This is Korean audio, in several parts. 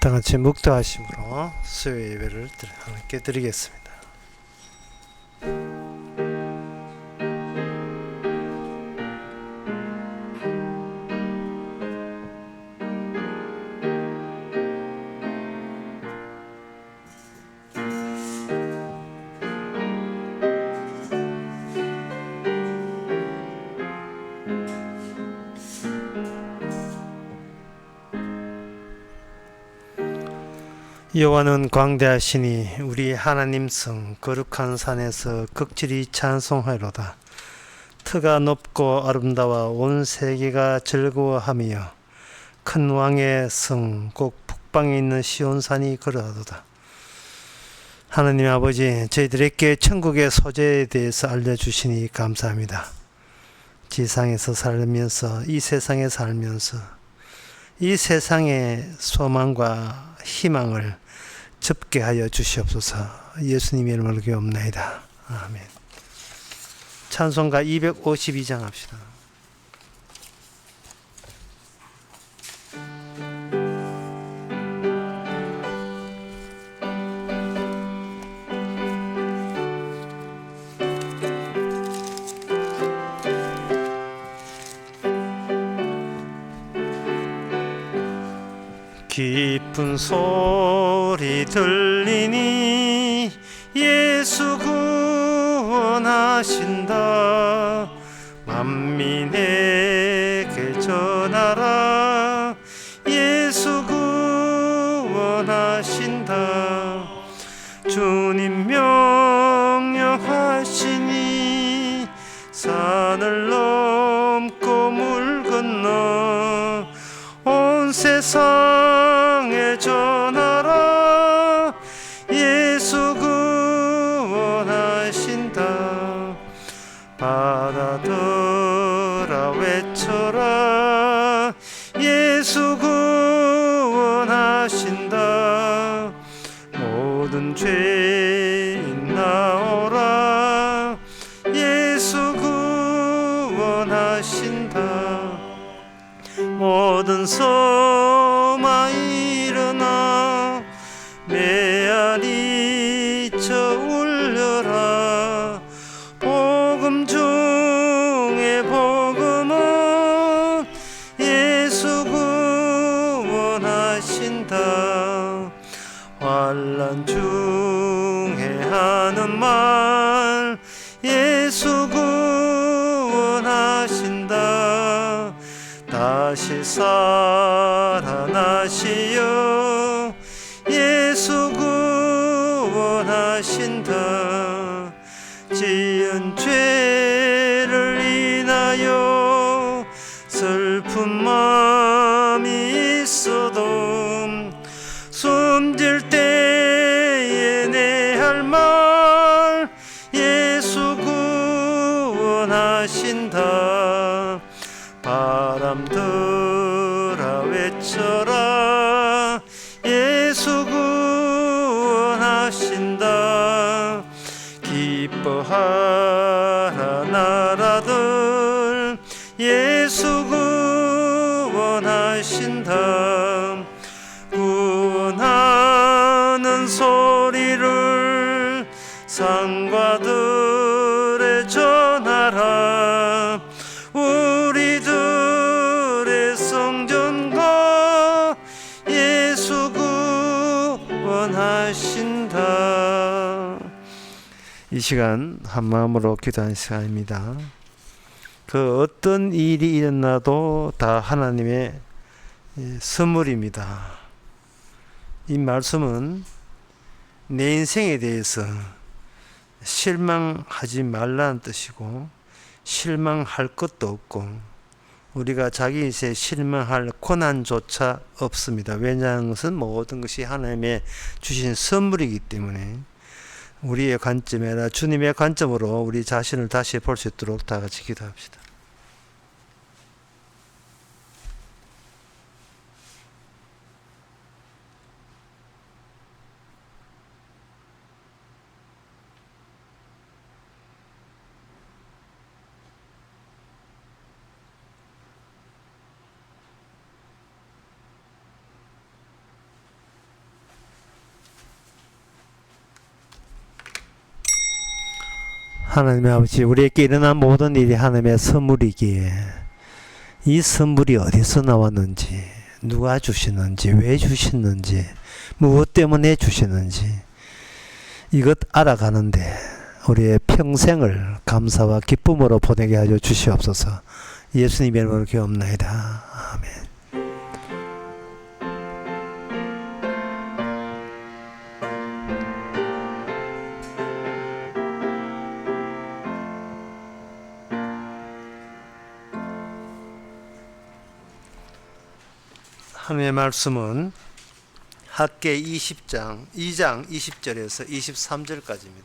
다 같이 묵도하심으로 수요 예배를 함께 드리겠습니다. 여호와는 광대하시니 우리 하나님 성 거룩한 산에서 극질이 찬송하리로다. 터가 높고 아름다워 온 세계가 즐거워하며 큰 왕의 성 곧 북방에 있는 시온산이 그러하도다. 하나님 아버지, 저희들에게 천국의 소재에 대해서 알려주시니 감사합니다. 지상에서 살면서 이 세상에 살면서 이 세상의 소망과 희망을 접게 하여 주시옵소서. 예수님의 이름으로 기도옵나이다. 아멘. 찬송가 252장 합시다. 깊은 소리 들리니 예수 구원하신다. 만민에게 전하라. 예수 구원하신다. 주님 명령하시니 산을 넘고 물 건너 온 세상에 전하라. 예수 구원하신다. 바다들아 외쳐라. 예수 구원하신다. 모든 죄인 나오라. 예수 구원하신다. 모든 소마 일어나 메아리 쳐 울려라. 복음 중에 복음은 예수 구원하신다. 환난 중에 하는 말 예수 구원하신다. 다시 살아나시어 예수 구원하신다. 지은 죄를 인하여 슬픈 마음이 있어도 숨질 때에 내 할 말 예수 구원하신다. 바람들아 외쳐라. 예수 구원하신다. 기뻐하라 나라들 예수 구원하신다. 구원하는 소리를 상과들에 전하라. 우리들의 성전과 예수 구원하신다. 이 시간 한마음으로 기도하는 시간입니다. 그 어떤 일이 일어나도 다 하나님의 선물입니다. 이 말씀은 내 인생에 대해서 실망하지 말라는 뜻이고 실망할 것도 없고 우리가 자기 인생에 실망할 고난조차 없습니다. 왜냐하는 것은 모든 것이 하나님의 주신 선물이기 때문에 우리의 관점이 아니라 주님의 관점으로 우리 자신을 다시 볼 수 있도록 다 같이 기도합시다. 하나님의 아버지, 우리에게 일어난 모든 일이 하나님의 선물이기에 이 선물이 어디서 나왔는지, 누가 주시는지, 왜 주시는지, 무엇 때문에 주시는지 이것 알아가는데 우리의 평생을 감사와 기쁨으로 보내게 하여 주시옵소서. 예수님의 이름으로 기도합나이다. 아멘. 하나님의 말씀은 학개 20장 2장 20절에서 23절까지입니다.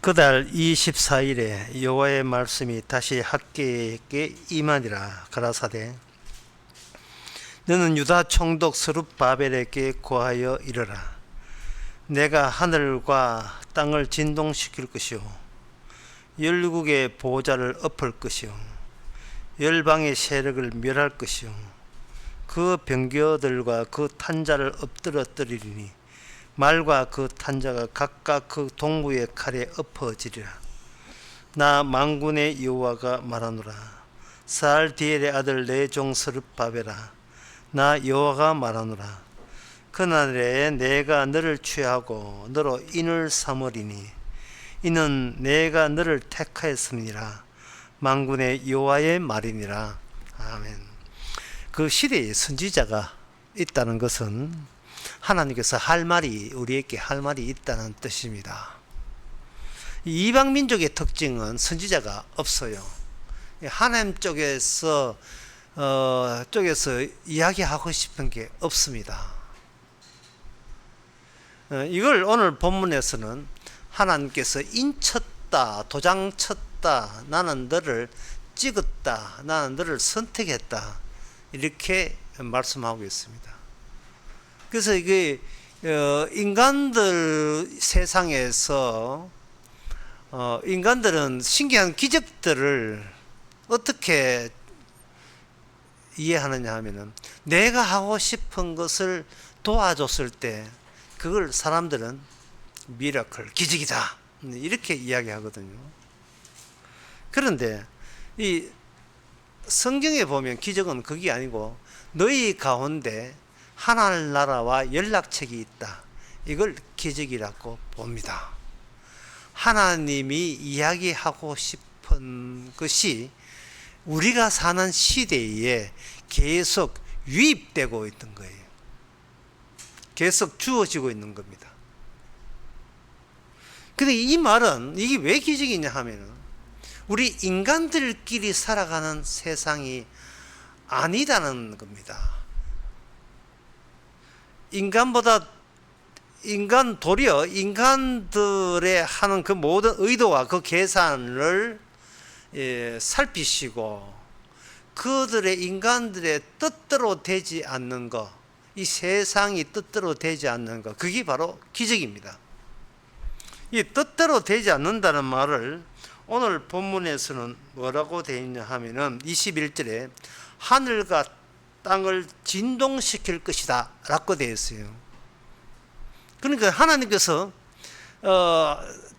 그달 24일에 여호와의 말씀이 다시 학개에게 임하니라. 가라사대 너는 유다 총독 스룹바벨에게 고하여 이르라. 내가 하늘과 땅을 진동시킬 것이요 열국의 보호자를 엎을 것이요 열방의 세력을 멸할 것이요 그 병거들과 그 탄자를 엎드러뜨리리니 말과 그 탄자가 각각 그 동무의 칼에 엎어지리라. 나 만군의 여호와가 말하노라. 살디엘의 아들 내 종 스룹바벨아, 나 여호와가 말하노라. 그날에 내가 너를 취하고 너로 인을 삼으리니 이는 내가 너를 택하였음이니라. 만군의 여호와의 말이니라. 아멘. 그 시대에 선지자가 있다는 것은 하나님께서 할 말이, 우리에게 할 말이 있다는 뜻입니다. 이방 민족의 특징은 선지자가 없어요. 하나님 쪽에서 이야기하고 싶은 게 없습니다. 이걸 오늘 본문에서는 하나님께서 인쳤다, 도장쳤다, 나는 너를 찍었다, 나는 너를 선택했다, 이렇게 말씀하고 있습니다. 그래서 이게 인간들 세상에서 인간들은 신기한 기적들을 어떻게 이해하느냐 하면은 내가 하고 싶은 것을 도와줬을 때 그걸 사람들은 미라클, 기적이다, 이렇게 이야기하거든요. 그런데 이 성경에 보면 기적은 그게 아니고 너희 가운데 하늘나라와 연락책이 있다, 이걸 기적이라고 봅니다. 하나님이 이야기하고 싶은 것이 우리가 사는 시대에 계속 유입되고 있는 거예요. 계속 주어지고 있는 겁니다. 근데 이 말은 이게 왜 기적이냐 하면은 우리 인간들끼리 살아가는 세상이 아니다는 겁니다. 도리어 인간들의 하는 그 모든 의도와 그 계산을 살피시고 그들의 인간들의 뜻대로 되지 않는 것, 이 세상이 뜻대로 되지 않는 것, 그게 바로 기적입니다. 이 뜻대로 되지 않는다는 말을 오늘 본문에서는 뭐라고 되어 있냐 하면은 21절에 하늘과 땅을 진동시킬 것이다 라고 되어 있어요. 그러니까 하나님께서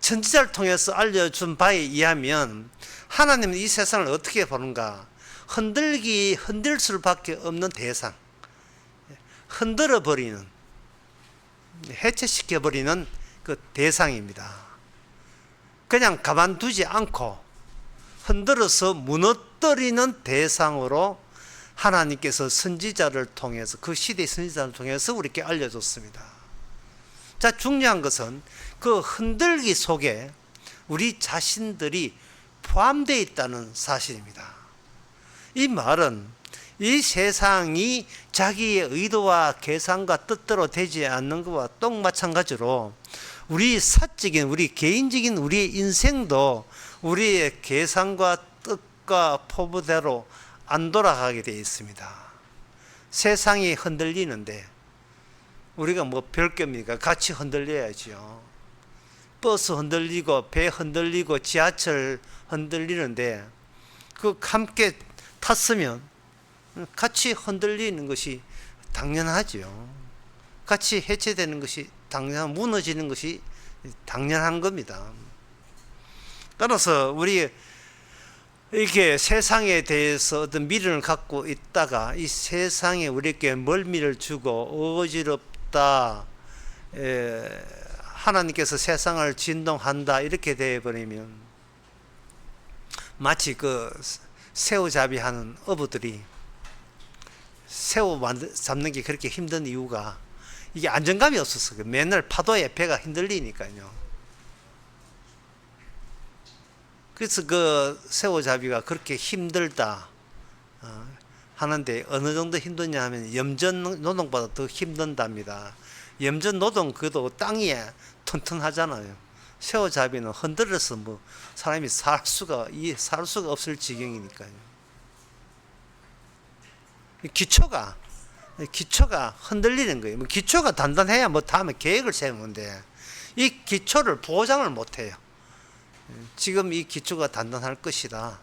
선지자를 통해서 알려준 바에 의하면 하나님은 이 세상을 어떻게 보는가? 흔들 수밖에 없는 대상, 흔들어버리는, 해체시켜버리는 그 대상입니다. 그냥 가만두지 않고 흔들어서 무너뜨리는 대상으로 하나님께서 선지자를 통해서, 그 시대의 선지자를 통해서 우리에게 알려줬습니다. 자, 중요한 것은 그 흔들기 속에 우리 자신들이 포함되어 있다는 사실입니다. 이 말은 이 세상이 자기의 의도와 계산과 뜻대로 되지 않는 것과 똑 마찬가지로 우리 사적인, 우리 개인적인 우리의 인생도 우리의 계산과 뜻과 포부대로 안 돌아가게 되어 있습니다. 세상이 흔들리는데 우리가 뭐 별겁니까? 같이 흔들려야죠. 버스 흔들리고 배 흔들리고 지하철 흔들리는데 그 함께 탔으면 같이 흔들리는 것이 당연하죠. 같이 해체되는 것이 무너지는 것이 당연한 겁니다. 따라서 우리 이렇게 세상에 대해서 어떤 미련을 갖고 있다가 이 세상에 우리에게 멀미를 주고 어지럽다, 하나님께서 세상을 진동한다 이렇게 되어버리면 마치 그 새우잡이 하는 어부들이 새우 잡는 게 그렇게 힘든 이유가 이게 안정감이 없어서 맨날 파도에 배가 흔들리니까요. 그래서 그 새우잡이가 그렇게 힘들다 하는데 어느 정도 힘드냐 하면 염전 노동보다 더 힘든답니다. 염전 노동 그도 땅이 튼튼하잖아요. 새우잡이는 흔들어서 뭐 사람이 살 수가 없을 지경이니까요. 기초가 흔들리는 거예요. 기초가 단단해야 뭐 다음에 계획을 세우는데 이 기초를 보장을 못 해요. 지금 이 기초가 단단할 것이다.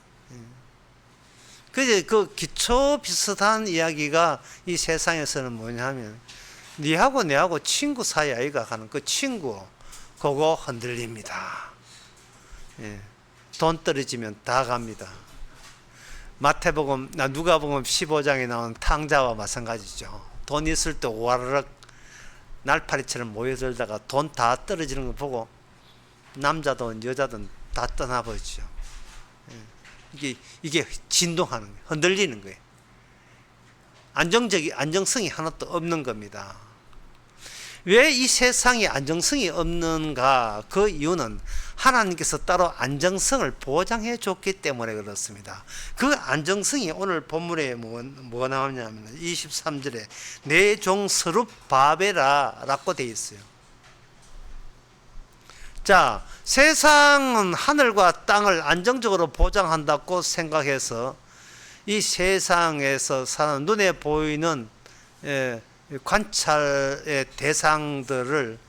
그래서 그 기초 비슷한 이야기가 이 세상에서는 뭐냐면 니하고 내하고 친구 사이 아이가 하는 그 친구 그거 흔들립니다. 돈 떨어지면 다 갑니다. 누가복음 15장에 나온 탕자와 마찬가지죠. 돈 있을 때 와르륵 날파리처럼 모여들다가 돈 다 떨어지는 거 보고 남자든 여자든 다 떠나버리죠. 이게 진동하는 거예요. 흔들리는 거예요. 안정성이 하나도 없는 겁니다. 왜 이 세상에 안정성이 없는가? 그 이유는 하나님께서 따로 안정성을 보장해 줬기 때문에 그렇습니다. 그 안정성이 오늘 본문에 뭐가 나오냐면 23절에 내 종 스룹바벨아 라고 되어 있어요. 자, 세상은 하늘과 땅을 안정적으로 보장한다고 생각해서 이 세상에서 사는 눈에 보이는 관찰의 대상들을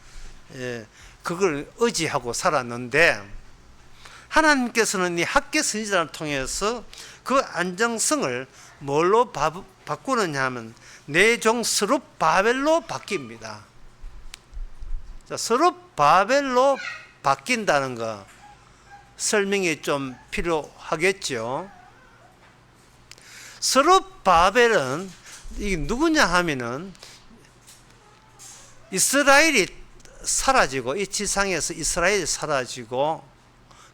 그걸 의지하고 살았는데 하나님께서는 이 학계 선지자를 통해서 그 안정성을 뭘로 바꾸느냐 하면 내 종 스룹바벨로 바뀝니다. 자, 스룹바벨로 바뀐다는 거 설명이 좀 필요하겠죠. 스룹바벨은 이게 누구냐 하면은 이스라엘이 사라지고 이 지상에서 이스라엘이 사라지고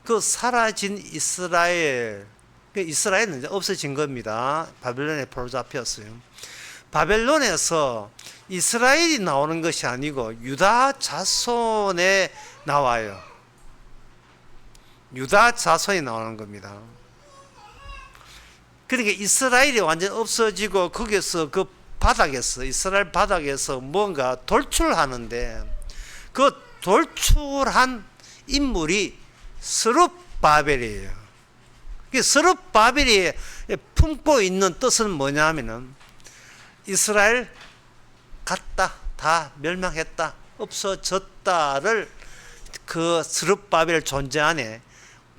그 사라진 이스라엘은 이제 없어진 겁니다. 바벨론에 포로 잡혔어요. 바벨론에서 이스라엘이 나오는 것이 아니고 유다 자손에 나와요. 유다 자손이 나오는 겁니다. 그러니까 이스라엘이 완전 없어지고 거기서 그 바닥에서 이스라엘 바닥에서 뭔가 돌출하는데 그 돌출한 인물이 스룹바벨이에요. 스룹바벨이 품고 있는 뜻은 뭐냐면은 이스라엘 갔다, 다 멸망했다, 없어졌다를 그 스룹바벨 존재 안에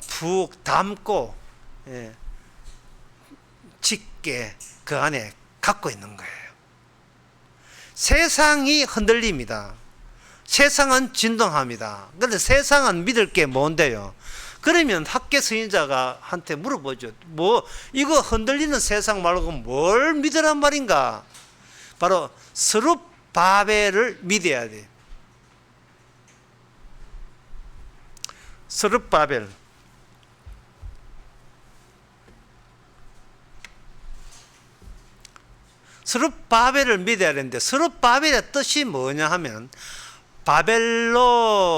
푹 담고 짙게 그 안에 갖고 있는 거예요. 세상이 흔들립니다. 세상은 진동합니다. 그런데 세상은 믿을 게 뭔데요? 그러면 학계 선지자가 한테 물어보죠. 이거 흔들리는 세상 말고 뭘 믿으란 말인가? 바로 스룹바벨을 믿어야 돼. 스룹바벨. 스룹바벨을 믿어야 되는데 스룹바벨의 뜻이 뭐냐 하면 바벨론의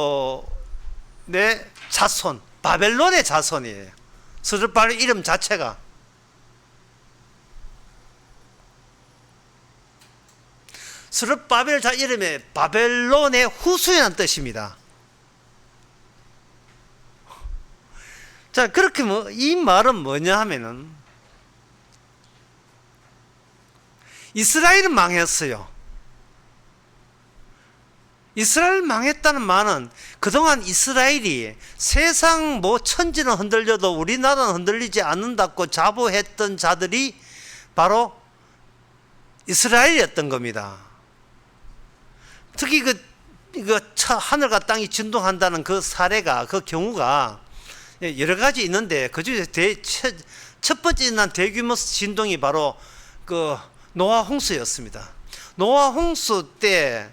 자손, 바벨론의 자손이에요. 스룹바벨 이름 자체가. 스룹바벨 이름에 바벨론의 후손이라는 뜻입니다. 자, 그렇게 이 말은 뭐냐 하면은 이스라엘은 망했어요. 이스라엘 망했다는 말은 그동안 이스라엘이 세상 천지는 흔들려도 우리나라는 흔들리지 않는다고 자부했던 자들이 바로 이스라엘이었던 겁니다. 특히 이거 하늘과 땅이 진동한다는 그 사례가, 그 경우가 여러 가지 있는데, 그 중에 첫 번째 난 대규모 진동이 바로 그 노아 홍수였습니다. 노아 홍수 때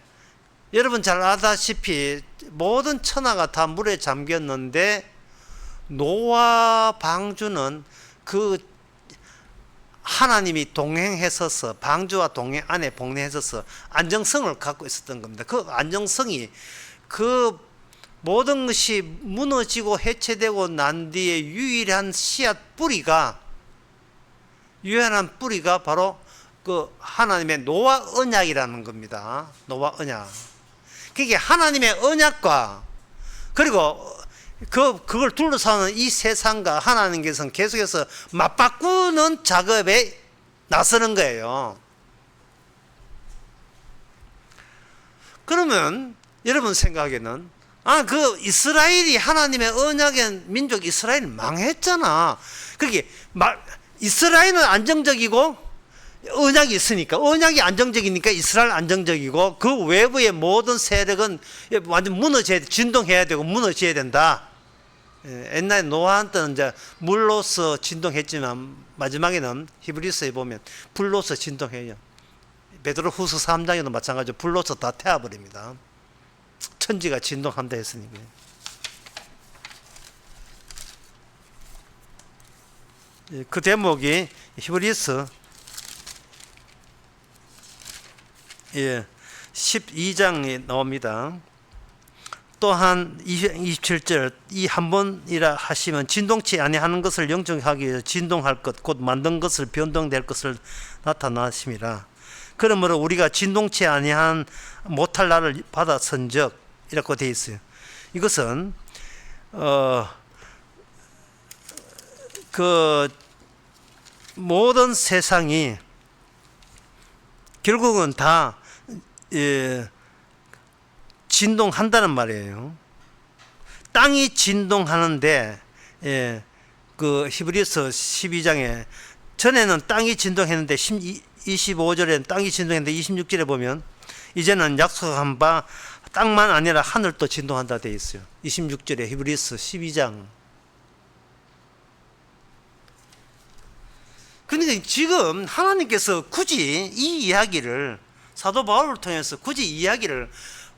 여러분 잘 아다시피 모든 천하가 다 물에 잠겼는데, 노아 방주는 그 하나님이 동행했어서, 방주와 동행 안에 동행했어서 안정성을 갖고 있었던 겁니다. 그 안정성이, 그 모든 것이 무너지고 해체되고 난 뒤에 유일한 씨앗 뿌리가, 유일한 뿌리가 바로 그 하나님의 노아 언약이라는 겁니다. 노아 언약. 그게 하나님의 언약과, 그리고 그걸 둘러싸는 이 세상과 하나님께서는 계속해서 맞바꾸는 작업에 나서는 거예요. 그러면 여러분 생각에는, 그 이스라엘이 하나님의 언약의 민족 이스라엘이 망했잖아. 그게 이스라엘은 안정적이고 언약이 있으니까, 언약이 안정적이니까 이스라엘 안정적이고, 그 외부의 모든 세력은 완전 무너져야 돼. 진동해야 되고 무너져야 된다. 옛날에 노아한 때는 이제 물로서 진동했지만 마지막에는 히브리서에 보면 불로서 진동해요. 베드로후서 3장에도 마찬가지로 불로서 다 태워버립니다. 천지가 진동한다 했으니까. 그 대목이 히브리서 12장에 나옵니다. 또한 27절, 이 한 번이라 하시면 진동치 아니하는 것을 영적하게 하기 위해서 진동할 것, 곧 만든 것을 변동될 것을 나타나심이라. 그러므로 우리가 진동치 아니한 못할 날을 받았은즉, 이라고 되어 있어요. 이것은 그 모든 세상이 결국은 다 진동한다는 말이에요. 땅이 진동하는데, 그 히브리서 12장에 전에는 땅이 진동했는데 25절에는 땅이 진동했는데 26절에 보면 이제는 약속한 바 땅만 아니라 하늘도 진동한다 되어 있어요. 26절에 히브리서 12장. 그러니까 지금 하나님께서 굳이 이 이야기를, 사도 바울을 통해서 굳이 이야기를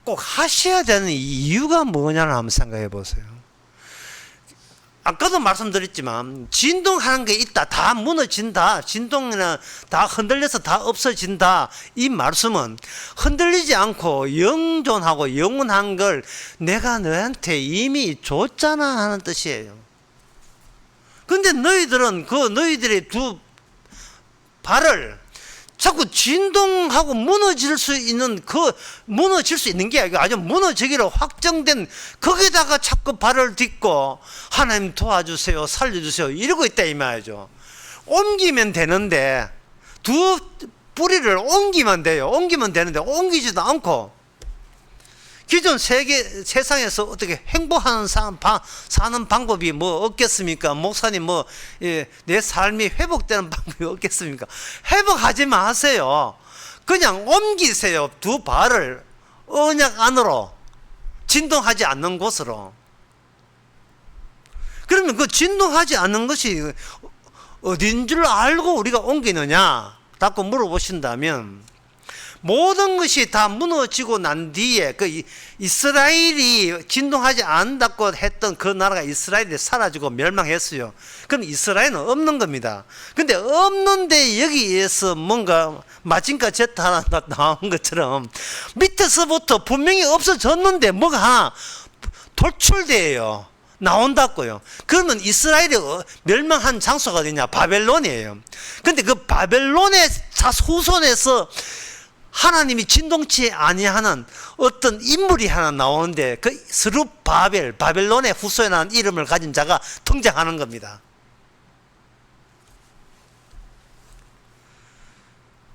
꼭 하셔야 되는 이유가 뭐냐를 한번 생각해 보세요. 아까도 말씀드렸지만 진동하는 게 있다, 다 무너진다, 진동이나 다 흔들려서 다 없어진다, 이 말씀은 흔들리지 않고 영존하고 영원한 걸 내가 너한테 이미 줬잖아 하는 뜻이에요. 근데 너희들은 너희들의 두 발을 자꾸 진동하고 무너질 수 있는 게 아니고 아주 무너지기로 확정된 거기다가 자꾸 발을 딛고 하나님 도와주세요, 살려주세요 이러고 있다 이 말이죠. 옮기면 되는데, 두 뿌리를 옮기면 돼요. 옮기면 되는데 옮기지도 않고 기존 세상에서 어떻게 행복하는 사는 방법이 뭐 없겠습니까? 목사님 내 삶이 회복되는 방법이 없겠습니까? 회복하지 마세요. 그냥 옮기세요. 두 발을 언약 안으로, 진동하지 않는 곳으로. 그러면 그 진동하지 않는 것이 어딘 줄 알고 우리가 옮기느냐? 자꾸 물어보신다면, 모든 것이 다 무너지고 난 뒤에 그 이스라엘이 진동하지 않는다고 했던 그 나라가 이스라엘이 사라지고 멸망했어요. 그럼 이스라엘은 없는 겁니다. 근데 없는데 여기에서 뭔가 마징가 제트 하나 나온 것처럼 밑에서부터 분명히 없어졌는데 뭐가 하나 돌출돼요. 나온다고요. 그러면 이스라엘이 멸망한 장소가 어디냐? 바벨론이에요. 근데 그 바벨론의 후손에서 하나님이 진동치 아니하는 어떤 인물이 하나 나오는데, 그 스룹바벨, 바벨론의 후손이라는 이름을 가진 자가 등장하는 겁니다.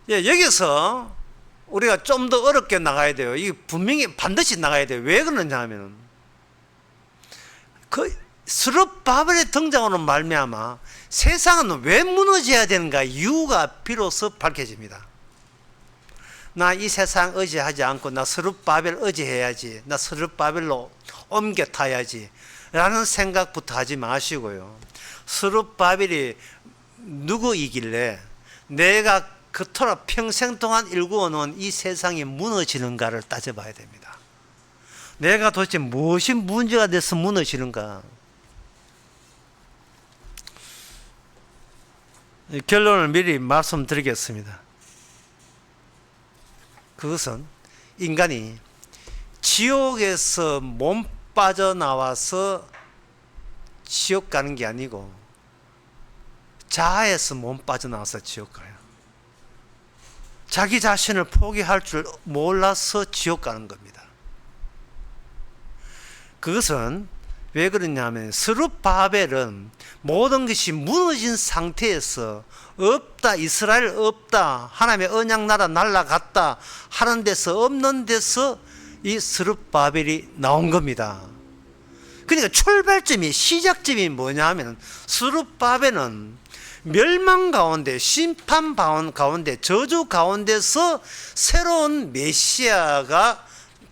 여기서 우리가 좀 더 어렵게 나가야 돼요. 이게 분명히 반드시 나가야 돼요. 왜 그러냐 하면, 그 스룹바벨의 등장으로 말미암아 세상은 왜 무너져야 되는가 이유가 비로소 밝혀집니다. 나 이 세상 의지하지 않고 나 스룹바벨 의지해야지, 나 스룹바벨로 옮겨 타야지 라는 생각부터 하지 마시고요. 스룹바벨이 누구이길래 내가 그토록 평생 동안 일구어 놓은 이 세상이 무너지는가를 따져봐야 됩니다. 내가 도대체 무엇이 문제가 돼서 무너지는가. 결론을 미리 말씀드리겠습니다. 그것은 인간이 지옥에서 몸 빠져나와서 지옥 가는 게 아니고 자아에서 몸 빠져나와서 지옥 가요. 자기 자신을 포기할 줄 몰라서 지옥 가는 겁니다. 그것은 왜 그러냐면 스룹바벨은 모든 것이 무너진 상태에서 없다, 이스라엘 없다, 하나님의 언약 나라 날아갔다 하는 데서 없는 데서 이 스룹바벨이 나온 겁니다. 그러니까 출발점이, 시작점이 뭐냐 하면 스룹바벨은 멸망 가운데, 심판 가운데, 저주 가운데서 새로운 메시아가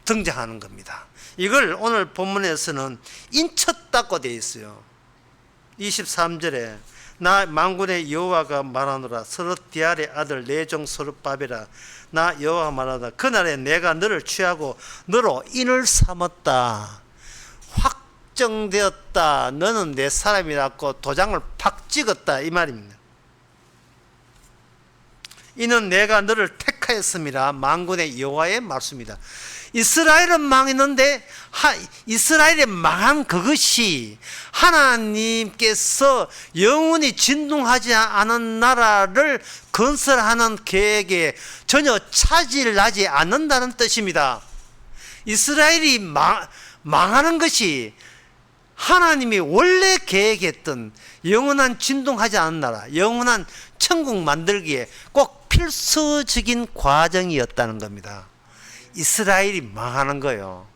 등장하는 겁니다. 이걸 오늘 본문에서는 인쳤다고 되어 있어요. 23절에 나 만군의 여호와가 말하노라. 스룹디알의 아들 내 종 스룹바벨아, 나 여호와가 말하노라. 그날에 내가 너를 취하고 너로 인을 삼았다. 확정되었다. 너는 내 사람이라고 도장을 팍 찍었다, 이 말입니다. 이는 내가 너를 택하였습니다. 만군의 여호와의 말씀입니다. 이스라엘은 망했는데 이스라엘이 망한 그것이 하나님께서 영원히 진동하지 않은 나라를 건설하는 계획에 전혀 차질 나지 않는다는 뜻입니다. 이스라엘이 망하는 것이 하나님이 원래 계획했던 영원한 진동하지 않은 나라, 영원한 천국 만들기에 꼭 필수적인 과정이었다는 겁니다. 이스라엘이 망하는 거예요.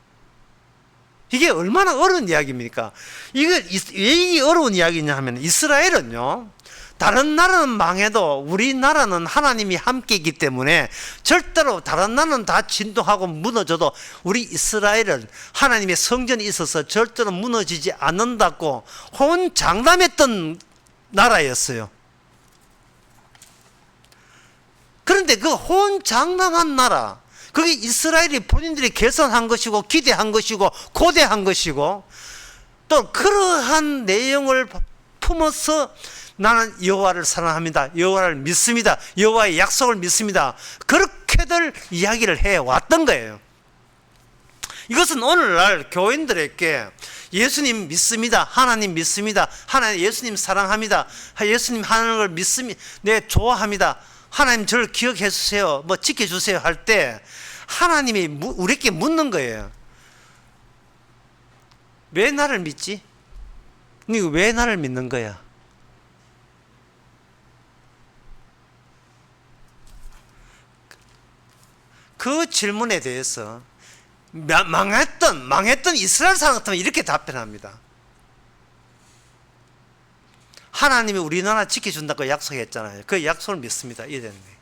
이게 얼마나 어려운 이야기입니까? 왜 이게 어려운 이야기냐 하면, 이스라엘은요, 다른 나라는 망해도 우리나라는 하나님이 함께 있기 때문에 절대로 다른 나라는 다 진동하고 무너져도 우리 이스라엘은 하나님의 성전이 있어서 절대로 무너지지 않는다고 혼장담했던 나라였어요. 그런데 그 혼장담한 나라, 그게 이스라엘이 본인들이 개선한 것이고 기대한 것이고 고대한 것이고, 또 그러한 내용을 품어서 나는 여호와를 사랑합니다, 여호와를 믿습니다, 여호와의 약속을 믿습니다, 그렇게들 이야기를 해왔던 거예요. 이것은 오늘날 교인들에게 예수님 믿습니다, 하나님 믿습니다, 하나님 예수님 사랑합니다, 예수님 하는 걸 믿습니다, 네 좋아합니다, 하나님 저를 기억해 주세요, 뭐 지켜주세요 할 때 하나님이 우리에게 묻는 거예요. 왜 나를 믿지? 네가 왜 나를 믿는 거야? 그 질문에 대해서 망했던 이스라엘 사람 같으면 이렇게 답변합니다. 하나님이 우리나라 지켜준다고 약속했잖아요. 그 약속을 믿습니다. 이랬네.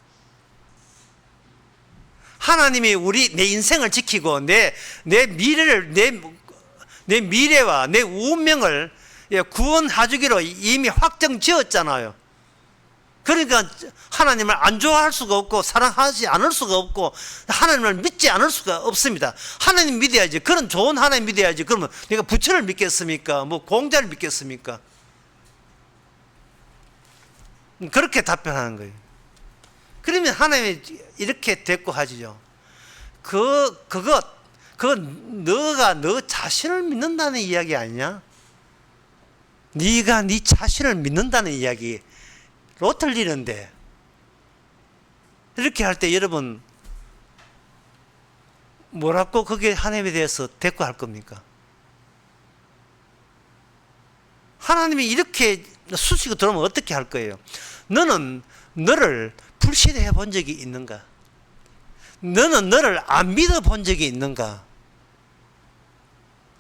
하나님이 내 인생을 지키고 내 미래를, 내 미래와 내 운명을 구원해주기로 이미 확정 지었잖아요. 그러니까 하나님을 안 좋아할 수가 없고 사랑하지 않을 수가 없고 하나님을 믿지 않을 수가 없습니다. 하나님 믿어야지. 그런 좋은 하나님 믿어야지. 그러면 내가 부처를 믿겠습니까? 뭐 공자를 믿겠습니까? 그렇게 답변하는 거예요. 그러면 하나님이 이렇게 대꾸하지요. 그거 너가 너 자신을 믿는다는 이야기 아니냐? 네가 네 자신을 믿는다는 이야기로 들리는데, 이렇게 할 때 여러분 뭐라고 그게 하나님에 대해서 대꾸할 겁니까? 하나님이 이렇게 수식어 들어오면 어떻게 할 거예요? 너는 너를 불신해 본 적이 있는가? 너는 너를 안 믿어 본 적이 있는가?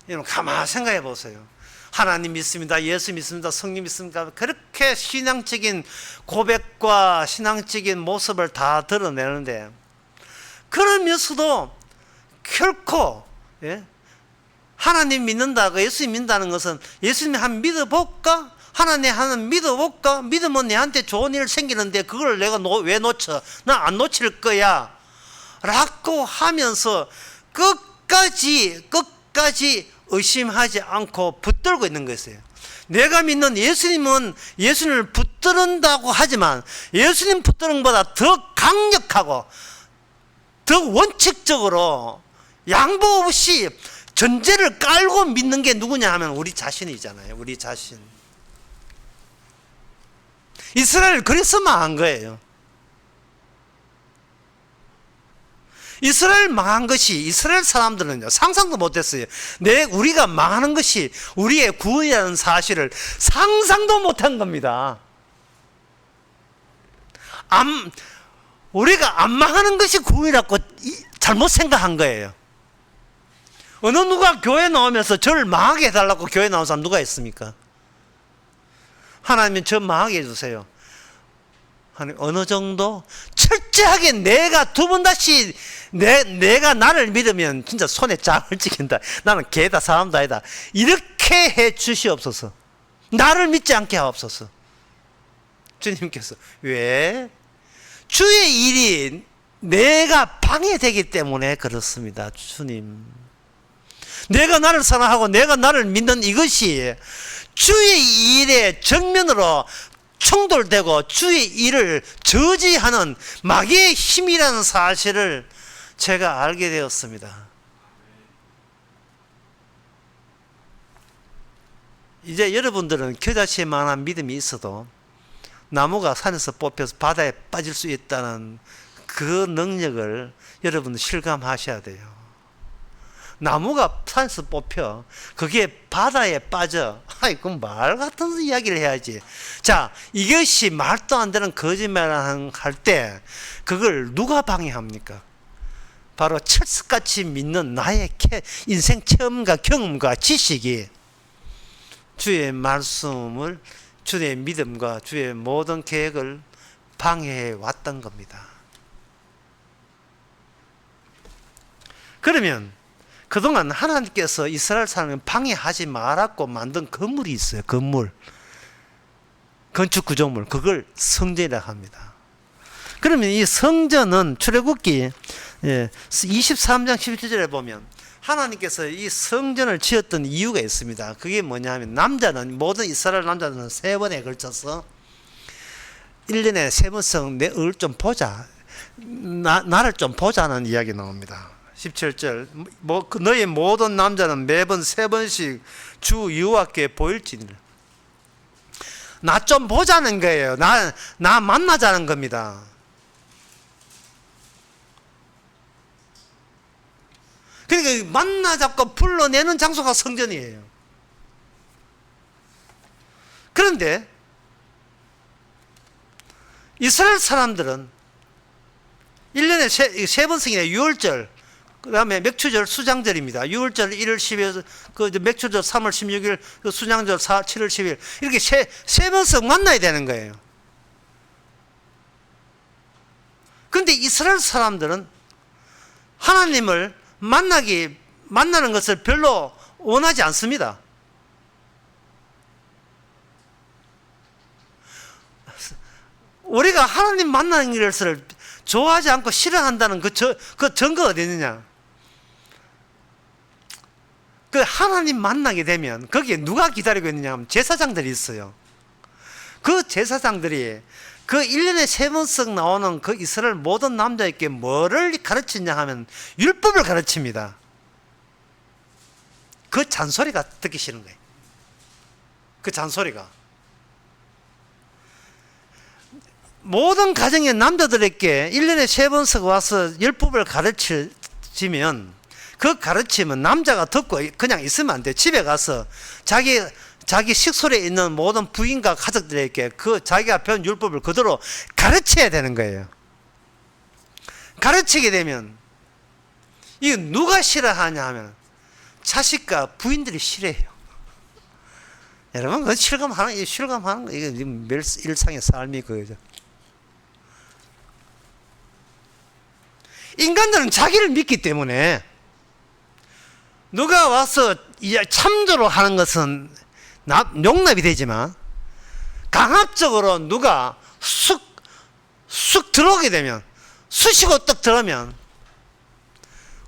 여러분 가만히 생각해 보세요. 하나님 믿습니다, 예수 믿습니다, 성령 믿습니다, 그렇게 신앙적인 고백과 신앙적인 모습을 다 드러내는데 그러면서도 결코 하나님 믿는다고 예수님 믿는다는 것은 예수님 한번 믿어볼까? 하나님 한번 믿어볼까? 믿으면 내한테 좋은 일 생기는데 그걸 내가 왜 놓쳐? 나 안 놓칠 거야 라고 하면서 끝까지 의심하지 않고 붙들고 있는 것이에요. 내가 믿는 예수님은 예수님을 붙드는다고 하지만 예수님 붙드는 것보다 더 강력하고 더 원칙적으로 양보 없이 전제를 깔고 믿는 게 누구냐 하면 우리 자신이잖아요. 우리 자신. 이스라엘 그래서 망한 거예요. 이스라엘 망한 것이 이스라엘 사람들은요 상상도 못했어요. 우리가 망하는 것이 우리의 구원이라는 사실을 상상도 못한 겁니다. 우리가 안 망하는 것이 구원이라고 잘못 생각한 거예요. 어느 누가 교회 나오면서 저를 망하게 해달라고 교회 나온 사람 누가 있습니까? 하나님은 저 망하게 해주세요. 어느 정도 철저하게 내가 두 번 다시 내가 나를 믿으면 진짜 손에 짱을 찍힌다. 나는 개다 사람도 아니다. 이렇게 해 주시옵소서. 나를 믿지 않게 하옵소서. 주님께서 왜? 주의 일이 내가 방해되기 때문에 그렇습니다. 주님. 내가 나를 사랑하고 내가 나를 믿는 이것이 주의 일에 정면으로 충돌되고 주의 일을 저지하는 마귀의 힘이라는 사실을 제가 알게 되었습니다. 이제 여러분들은 겨자씨에 만한 믿음이 있어도 나무가 산에서 뽑혀서 바다에 빠질 수 있다는 그 능력을 여러분 실감하셔야 돼요. 나무가 산에서 뽑혀 그게 바다에 빠져. 아이 그럼 말 같은 이야기를 해야지. 자, 이것이 말도 안 되는 거짓말을 할 때 그걸 누가 방해합니까? 바로 철석같이 믿는 나의 인생 체험과 경험과 지식이 주의 말씀을 주의 믿음과 주의 모든 계획을 방해해 왔던 겁니다. 그러면 그동안 하나님께서 이스라엘 사람을 방해하지 말았고 만든 건물이 있어요. 건물. 건축 구조물. 그걸 성전이라고 합니다. 그러면 이 성전은 출애굽기 23장 17절에 보면 하나님께서 이 성전을 지었던 이유가 있습니다. 그게 뭐냐 하면 모든 이스라엘 남자들은 3번에 걸쳐서 1년에 3번씩 내 얼굴 좀 보자. 나를 좀 보자는 이야기 나옵니다. 17절 너희 모든 남자는 매번 3번씩 주 여호와께 보일지니라. 나 좀 보자는 거예요. 나 만나자는 겁니다. 그러니까 만나자고 불러내는 장소가 성전이에요. 그런데 이스라엘 사람들은 1년에 3번씩이나 유월절, 그 다음에 맥추절, 수장절입니다. 6월절 1월 10일, 그 맥추절 3월 16일, 그 수장절 7월 10일. 이렇게 세 번씩 만나야 되는 거예요. 그런데 이스라엘 사람들은 하나님을 만나는 것을 별로 원하지 않습니다. 우리가 하나님 만나는 것을 좋아하지 않고 싫어한다는 그 증거가 어디 있느냐? 그 하나님 만나게 되면 거기에 누가 기다리고 있느냐 하면 제사장들이 있어요. 그 제사장들이 그 1년에 3번씩 나오는 그 이스라엘 모든 남자에게 뭐를 가르치냐 하면 율법을 가르칩니다. 그 잔소리가 듣기 싫은 거예요. 그 잔소리가. 모든 가정의 남자들에게 1년에 3번씩 와서 율법을 가르치면 그 가르침은 남자가 듣고 그냥 있으면 안 돼. 집에 가서 자기 식솔에 있는 모든 부인과 가족들에게 그 자기가 배운 율법을 그대로 가르쳐야 되는 거예요. 가르치게 되면 이거 누가 싫어하냐 하면 자식과 부인들이 싫어해요. 여러분 그건 실감하는 거 이게 일상의 삶이 그거죠. 인간들은 자기를 믿기 때문에 누가 와서 참조로 하는 것은 용납이 되지만 강압적으로 누가 쑥 들어오게 되면 쑤시고 떡 들어오면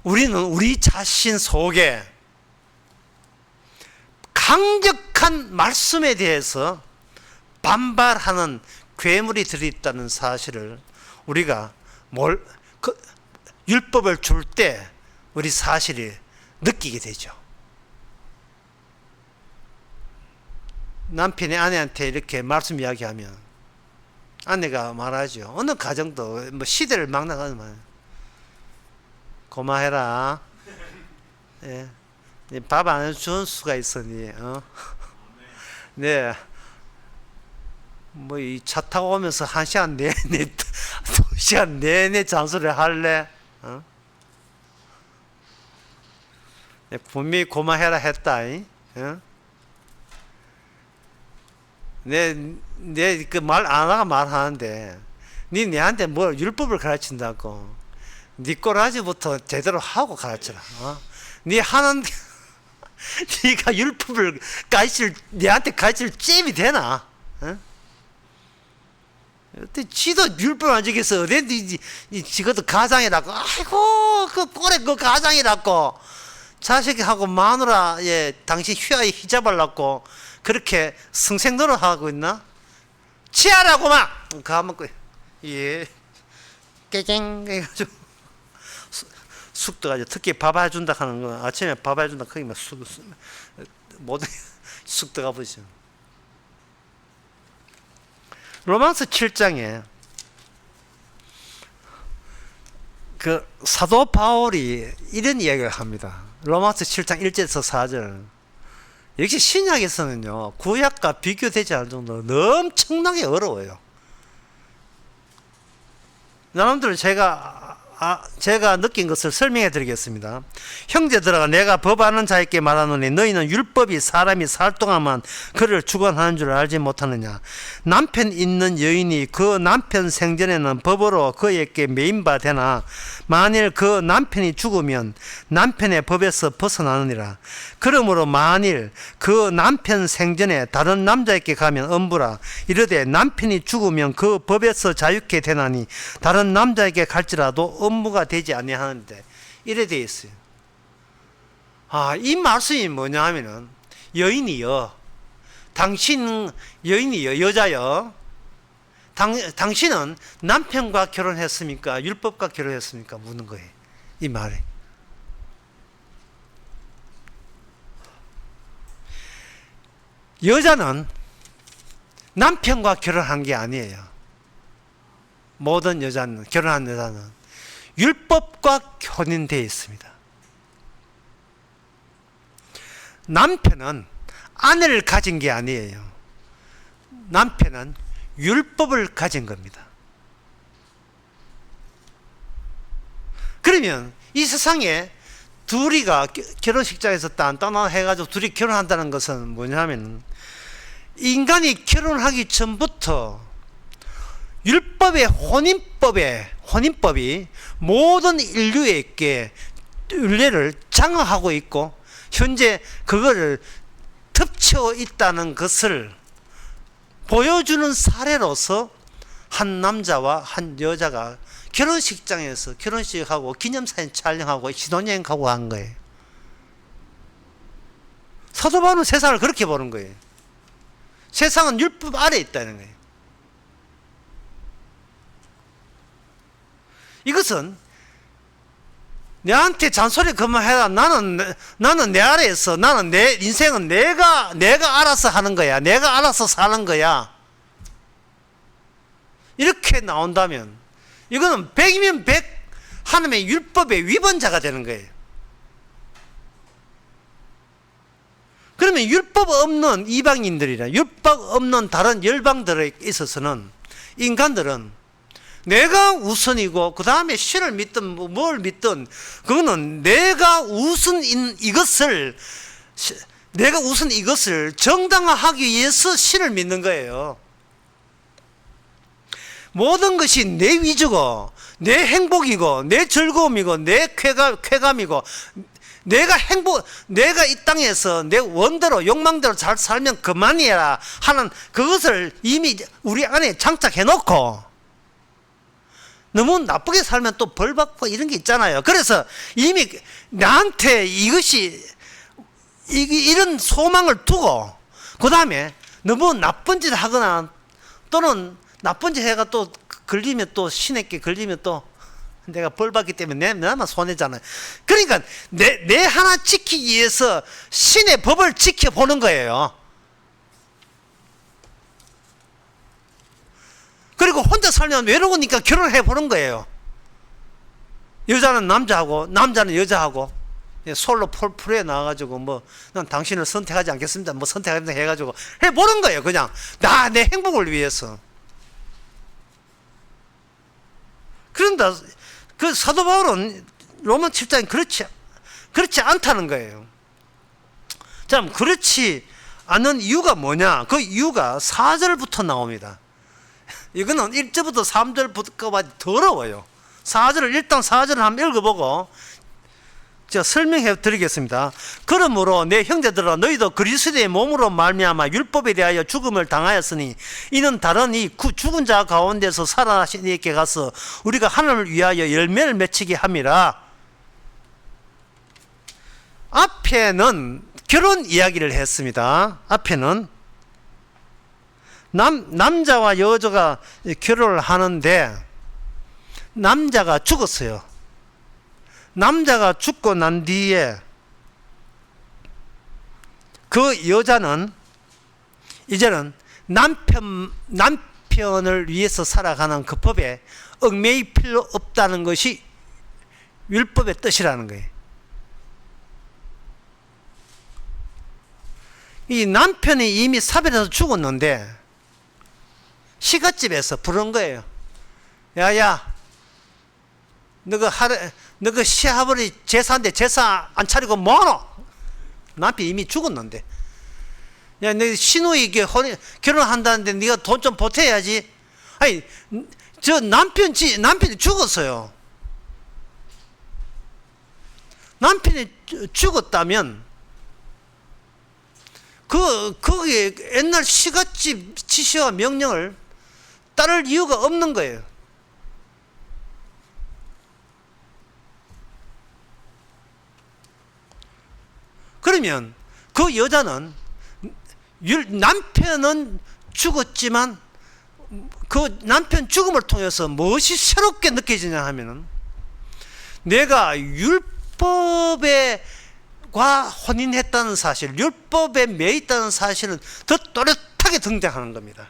우리는 우리 자신 속에 강력한 말씀에 대해서 반발하는 괴물이 들어있다는 사실을 우리가 율법을 줄 때 우리 사실이 느끼게 되죠. 남편이 아내한테 이렇게 말씀 이야기하면 아내가 말하죠. 어느 가정도 뭐 시대를 막 나가면 고마해라. 예. 밥 안 해준 수가 있으니, 네. 뭐, 이 차 타고 오면서 1시간 내내, 2시간 내내 잔소리를 할래? 분명히 고마해라 했다, 내 그 말 안 하가 말하는데, 니 내한테 뭘 율법을 가르친다고. 니 꼬라지부터 제대로 하고 가르쳐라. 니 하는, 니가 율법을 내한테 가르칠 잼이 되나? 지도 율법 안 지켜서 어디 지금도 가장이라고. 아이고 그 꼴에 그 가장이라고. 자식하고 마누라 당신 휘하에 히잡으려고 그렇게 성생 노릇하고 있나? 치아라고 막 가먹고 예 깨갱 해가지고 쑥 떠가지고 특히 밥 해준다 하는 거 아침에 밥 해준다 거기만 모든 쑥 떠가 보시죠. 로마서 7장에 그 사도 바울이 이런 이야기를 합니다. 로마서 7장 1절에서 4절. 역시 신약에서는요 구약과 비교되지 않을 정도로 엄청나게 어려워요. 나름대로 제가 느낀 것을 설명해 드리겠습니다. 형제들아 내가 법하는 자에게 말하노니 너희는 율법이 사람이 살 동안만 그를 주관하는 줄 알지 못하느냐. 남편 있는 여인이 그 남편 생전에는 법으로 그에게 매인바 되나 만일 그 남편이 죽으면 남편의 법에서 벗어나느니라. 그러므로 만일 그 남편 생전에 다른 남자에게 가면 엄부라. 이르되 남편이 죽으면 그 법에서 자유케 되나니 다른 남자에게 갈지라도 엄무가 되지 아니하는데 이래 되어 있어요. 이 말씀이 뭐냐 하면은 여인이여 여자여 당신은 남편과 결혼했습니까? 율법과 결혼했습니까? 묻는 거예요. 이 말에. 여자는 남편과 결혼한 게 아니에요. 모든 여자는, 결혼한 여자는 율법과 혼인되어 있습니다. 남편은 아내를 가진 게 아니에요. 남편은 율법을 가진 겁니다. 그러면 이 세상에 둘이가 결혼식장에서 딴딴 해가지고 둘이 결혼한다는 것은 뭐냐면 인간이 결혼하기 전부터 율법의 혼인법이 모든 인류에게 윤례를 장악하고 있고 현재 그거를 덮쳐 있다는 것을 보여주는 사례로서 한 남자와 한 여자가 결혼식장에서 결혼식하고 기념사진 촬영하고 신혼여행 가고 한 거예요. 사도 바울은 세상을 그렇게 보는 거예요. 세상은 율법 아래에 있다는 거예요. 이것은 내한테 잔소리 그만해라. 나는 내 아래에서 나는 내 인생은 내가 알아서 하는 거야. 내가 알아서 사는 거야. 이렇게 나온다면 이거는 100이면 100 하나님의 율법의 위반자가 되는 거예요. 그러면 율법 없는 이방인들이나 율법 없는 다른 열방들에 있어서는 인간들은 내가 우선이고 그 다음에 신을 믿든 뭘 믿든 그거는 내가 우선 이것을 정당화하기 위해서 신을 믿는 거예요. 모든 것이 내 위주고 내 행복이고 내 즐거움이고 내 쾌감이고 내가 이 땅에서 내 원대로 욕망대로 잘 살면 그만이야 하는 그것을 이미 우리 안에 장착해 놓고 너무 나쁘게 살면 또 벌 받고 이런 게 있잖아요. 그래서 이미 나한테 이런 소망을 두고 그 다음에 너무 나쁜 짓을 하거나 또는 나쁜 짓 해가 또 걸리면 또 신에게 걸리면 또 내가 벌 받기 때문에 나만 손해잖아요. 그러니까 내 하나 지키기 위해서 신의 법을 지켜보는 거예요. 그리고 혼자 살면 외로우니까 결혼해 보는 거예요. 여자는 남자하고 남자는 여자하고 솔로 프로에 나와가지고 뭐 난 당신을 선택하지 않겠습니다 뭐 선택하겠다 해가지고 해보는 거예요. 그냥 내 행복을 위해서. 그런다 그 사도 바울은 로마 7장에 그렇지 않다는 거예요. 자, 그렇지 않은 이유가 뭐냐? 그 이유가 4절부터 나옵니다. 이거는 1절부터 3절부터가 더러워요. 4절을 일단 4절을 한번 읽어보고 제가 설명해 드리겠습니다. 그러므로 내 형제들아 너희도 그리스도의 몸으로 말미암아 율법에 대하여 죽음을 당하였으니 이는 다른 이 죽은 자 가운데서 살아나신 이에게 가서 우리가 하나님을 위하여 열매를 맺히게 함이라. 앞에는 결혼 이야기를 했습니다. 앞에는 남자와 여자가 결혼을 하는데 남자가 죽었어요. 남자가 죽고 난 뒤에 그 여자는 이제는 남편을 위해서 살아가는 그 법에 얽매일 필요 없다는 것이 율법의 뜻이라는 거예요. 이 남편이 이미 사별해서 죽었는데 시갓집에서 부른 거예요. 야야, 너가 시아버지 제사인데 제사 안 차리고 뭐하노? 남편이 이미 죽었는데. 야, 너 시누이 결혼한다는데 네가 돈 좀 보태야지. 아니, 저 남편이 죽었어요. 남편이 죽었다면 거기에 옛날 시갓집 지시와 명령을 따를 이유가 없는 거예요. 그러면 그 여자는 남편은 죽었지만 그 남편 죽음을 통해서 무엇이 새롭게 느껴지냐 하면은 내가 율법에 과 혼인했다는 사실, 율법에 매있다는 사실은 더 또렷하게 등장하는 겁니다.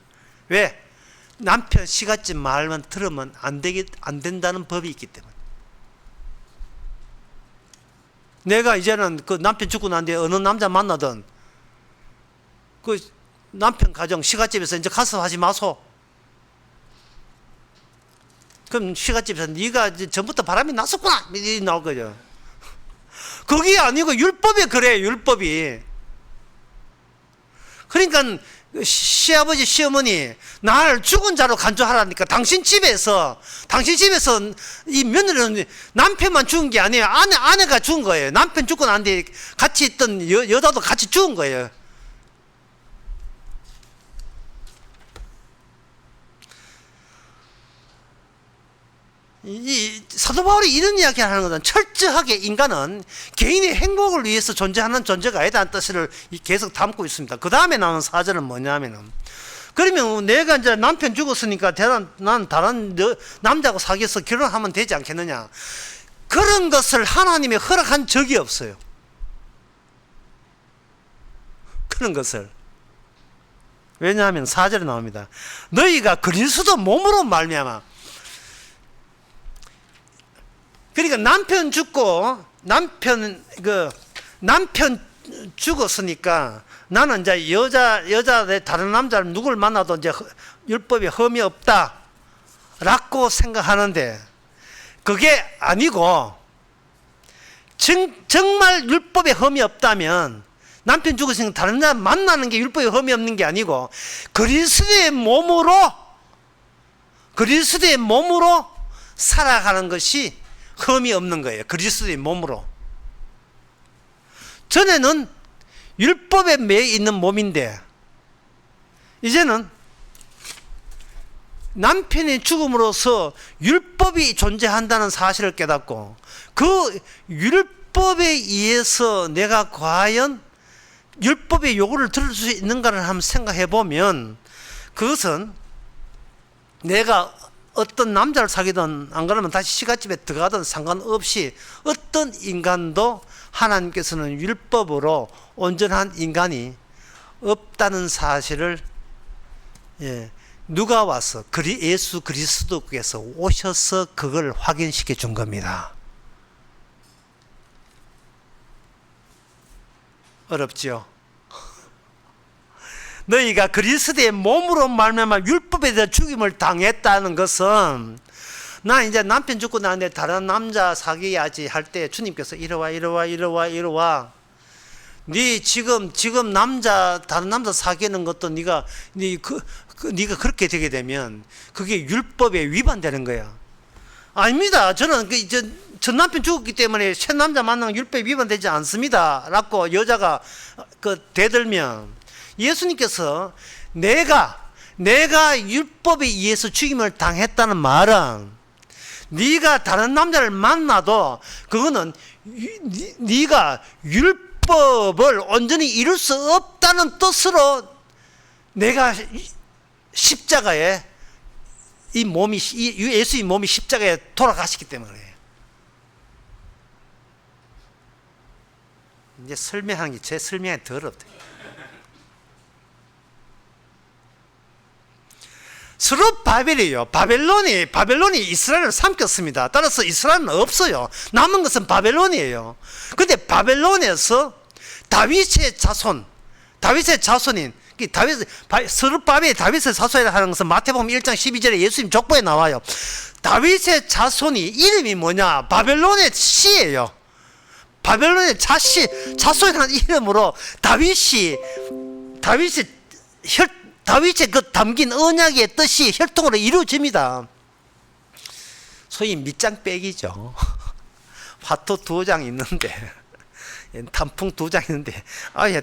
왜? 남편 시갓집 말만 들으면 안 된다는 법이 있기 때문에. 내가 이제는 그 남편 죽고 난 뒤에 어느 남자 만나든 그 남편 가정 시갓집에서 이제 가서 하지 마소. 그럼 시갓집에서 네가 전부터 바람이 났었구나 이 나올 거죠. 그게 아니고 율법에 그래. 율법이. 그러니까 시아버지 시어머니 날 죽은 자로 간주하라니까. 당신 집에서 이 며느리는 남편만 죽은 게 아니에요. 아내가 죽은 거예요. 남편 죽고 난 뒤에 같이 있던 여자도 같이 죽은 거예요. 이 사도 바울이 이런 이야기를 하는 것은 철저하게 인간은 개인의 행복을 위해서 존재하는 존재가 아니다는 뜻을 계속 담고 있습니다. 그 다음에 나오는 사절은 뭐냐면은, 그러면 내가 이제 남편 죽었으니까 난 다른 남자하고 사귀어서 결혼하면 되지 않겠느냐. 그런 것을 하나님이 허락한 적이 없어요. 그런 것을. 왜냐하면 사절에 나옵니다. 너희가 그리스도 몸으로 말미암아. 그러니까 남편 죽고 남편 죽었으니까 나는 이제 여자 다른 남자를 누굴 만나도 이제 율법에 흠이 없다라고 생각하는데 그게 아니고 정말 율법에 흠이 없다면 남편 죽었으니까 다른 남자 만나는 게 율법에 흠이 없는 게 아니고 그리스도의 몸으로 살아가는 것이 흠이 없는 거예요. 그리스도의 몸으로. 전에는 율법에 매여 있는 몸인데 이제는 남편의 죽음으로써 율법이 존재한다는 사실을 깨닫고 그 율법에 의해서 내가 과연 율법의 요구를 들을 수 있는가를 한번 생각해 보면 그것은 내가 어떤 남자를 사귀든 안 그러면 다시 시가집에 들어가든 상관없이 어떤 인간도 하나님께서는 율법으로 온전한 인간이 없다는 사실을 누가 와서 예수 그리스도께서 오셔서 그걸 확인시켜 준 겁니다. 어렵지요? 너희가 그리스도의 몸으로 말미암아 율법에 대해 죽임을 당했다는 것은 나 이제 남편 죽고 나는데 다른 남자 사귀어야지 할 때 주님께서 이리와 네 지금 다른 남자 사귀는 것도 네가 그렇게 되게 되면 그게 율법에 위반되는 거야. 아닙니다. 저는 전 남편 죽었기 때문에 새 남자 만나면 율법에 위반되지 않습니다 라고 여자가 대들면 예수님께서 내가 율법에 의해서 죽임을 당했다는 말은 네가 다른 남자를 만나도 그거는 네가 율법을 온전히 이룰 수 없다는 뜻으로 내가 십자가에 예수의 몸이 십자가에 돌아가시기 때문에 이제 설명하는 게 제 설명이 더럽다. 스룹바벨이에요. 바벨론이 이스라엘을 삼켰습니다. 따라서 이스라엘은 없어요. 남은 것은 바벨론이에요. 근데 바벨론에서 다윗의 자손인 스룹바벨이 다윗의 자손이라 하는 것은 마태복음 1장 12절에 예수님 족보에 나와요. 다윗의 자손이 이름이 뭐냐? 바벨론의 씨예요. 바벨론의 자손이라는 이름으로 다윗의 그 담긴 언약의 뜻이 혈통으로 이루어집니다. 소위 밑장 빼기죠. 화토 2장 있는데 단풍 2장 있는데 아예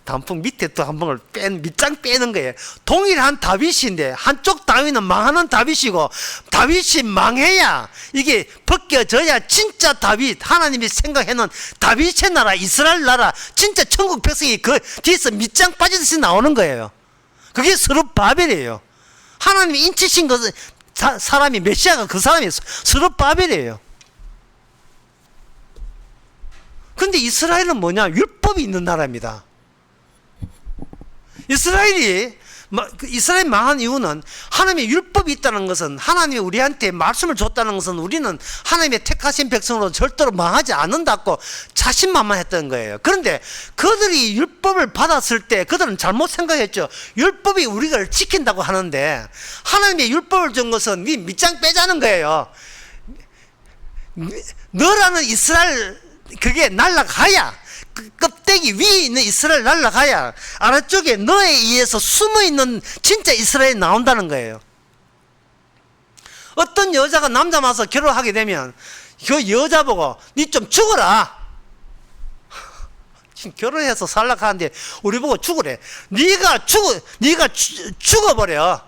단풍 밑에 또 한 방을 밑장 빼는 거예요. 동일한 다윗인데 한쪽 다윗은 망하는 다윗이고 다윗이 망해야 이게 벗겨져야 진짜 다윗, 하나님이 생각해놓은 다윗의 나라, 이스라엘 나라, 진짜 천국 백성이 그 뒤에서 밑장 빠지듯이 나오는 거예요. 그게 스룹바벨이에요. 하나님이 인치신 것은 사람이 메시아가 그 사람이 스룹바벨이에요. 근데 이스라엘은 뭐냐? 율법이 있는 나라입니다. 이스라엘이 망한 이유는 하나님의 율법이 있다는 것은 하나님이 우리한테 말씀을 줬다는 것은 우리는 하나님의 택하신 백성으로 절대로 망하지 않는다고 자신만만했던 거예요. 그런데 그들이 율법을 받았을 때 그들은 잘못 생각했죠. 율법이 우리를 지킨다고 하는데 하나님의 율법을 준 것은 네 밑장 빼자는 거예요. 너라는 이스라엘 그게 날아가야 껍데기 위에 있는 이스라엘 날아가야 아래쪽에 너에 의해서 숨어있는 진짜 이스라엘이 나온다는 거예요. 어떤 여자가 남자 만나서 결혼하게 되면 그 여자 보고 니 좀 죽어라. 지금 결혼해서 살라고 하는데 우리 보고 죽으래. 네가 죽어버려.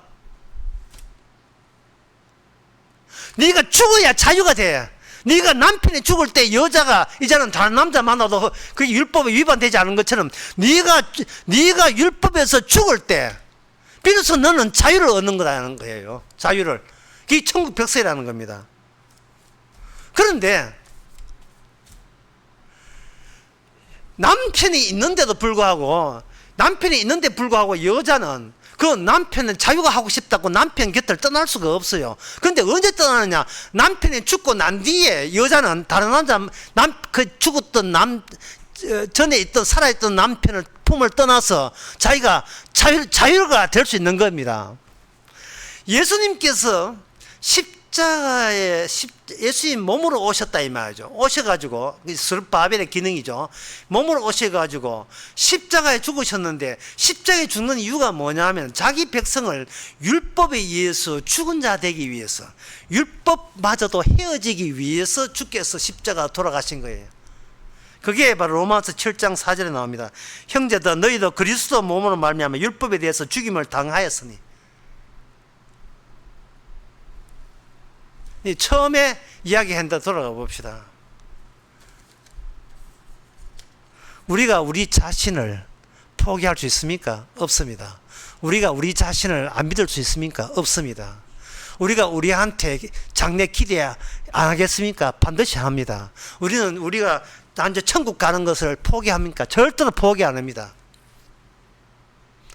네가 죽어야 자유가 돼. 네가 남편이 죽을 때 여자가 이제는 다른 남자 만나도 그게 율법에 위반되지 않은 것처럼 네가 율법에서 죽을 때 비로소 너는 자유를 얻는 거라는 거예요. 자유를. 그게 천국 백성이라는 겁니다. 그런데 남편이 있는데도 불구하고 여자는 그 남편은 자유가 하고 싶다고 남편 곁을 떠날 수가 없어요. 그런데 언제 떠나느냐? 남편이 죽고 난 뒤에 여자는 다른 죽었던 전에 살아있던 남편을 품을 떠나서 자기가 자유가 될 수 있는 겁니다. 예수님께서 십자가에 예수님 몸으로 오셨다 이 말이죠. 오셔가지고 스룹바벨의 기능이죠. 몸으로 오셔가지고 십자가에 죽으셨는데 십자가에 죽는 이유가 뭐냐면 자기 백성을 율법에 의해서 죽은 자 되기 위해서, 율법마저도 헤어지기 위해서 주께서 십자가 돌아가신 거예요. 그게 바로 로마서 7장 4절에 나옵니다. 형제들 너희도 그리스도 몸으로 말미암아 율법에 대해서 죽임을 당하였으니. 처음에 이야기한다 돌아가 봅시다. 우리가 우리 자신을 포기할 수 있습니까? 없습니다. 우리가 우리 자신을 안 믿을 수 있습니까? 없습니다. 우리가 우리한테 장래 기대 안 하겠습니까? 반드시 합니다. 우리가 이제 천국 가는 것을 포기합니까? 절대로 포기 안 합니다.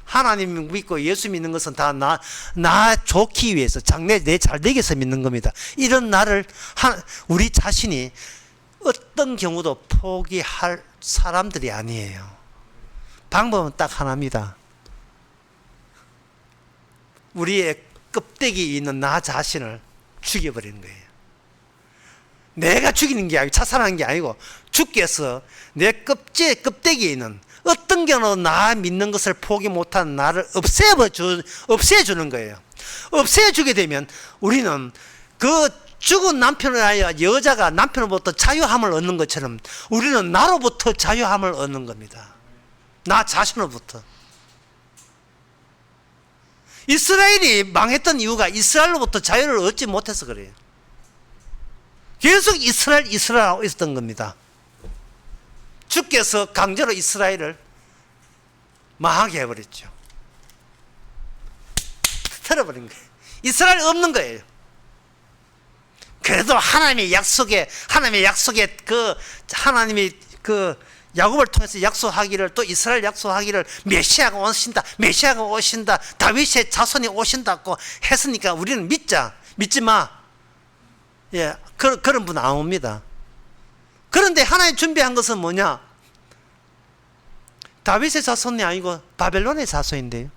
하나님 믿고 예수 믿는 것은 다 나 좋기 위해서, 장래 내 잘 되기 위해서 믿는 겁니다. 이런 나를 우리 자신이 어떤 경우도 포기할 사람들이 아니에요. 방법은 딱 하나입니다. 우리의 껍데기에 있는 나 자신을 죽여버리는 거예요. 내가 죽이는 게 아니고 자살하는 게 아니고 주께서 내 껍데기에 있는 어떤 경우도 나 믿는 것을 포기 못한 나를 없애주는 거예요. 없애주게 되면 우리는 그 죽은 남편을 하여 여자가 남편으로부터 자유함을 얻는 것처럼 우리는 나로부터 자유함을 얻는 겁니다. 나 자신으로부터. 이스라엘이 망했던 이유가 이스라엘로부터 자유를 얻지 못해서 그래요. 계속 이스라엘 하고 있었던 겁니다. 주께서 강제로 이스라엘을 망하게 해버렸죠. 틀어버린 거예요. 이스라엘 없는 거예요. 그래도 하나님의 약속에 하나님이 야곱을 통해서 약속하기를, 또 이스라엘 약속하기를 메시아가 오신다, 다윗의 자손이 오신다고 했으니까 우리는 믿지 마. 예, 그런 분 안 옵니다. 그런데 하나님 준비한 것은 뭐냐? 다윗의 자손이 아니고 바벨론의 자손인데요.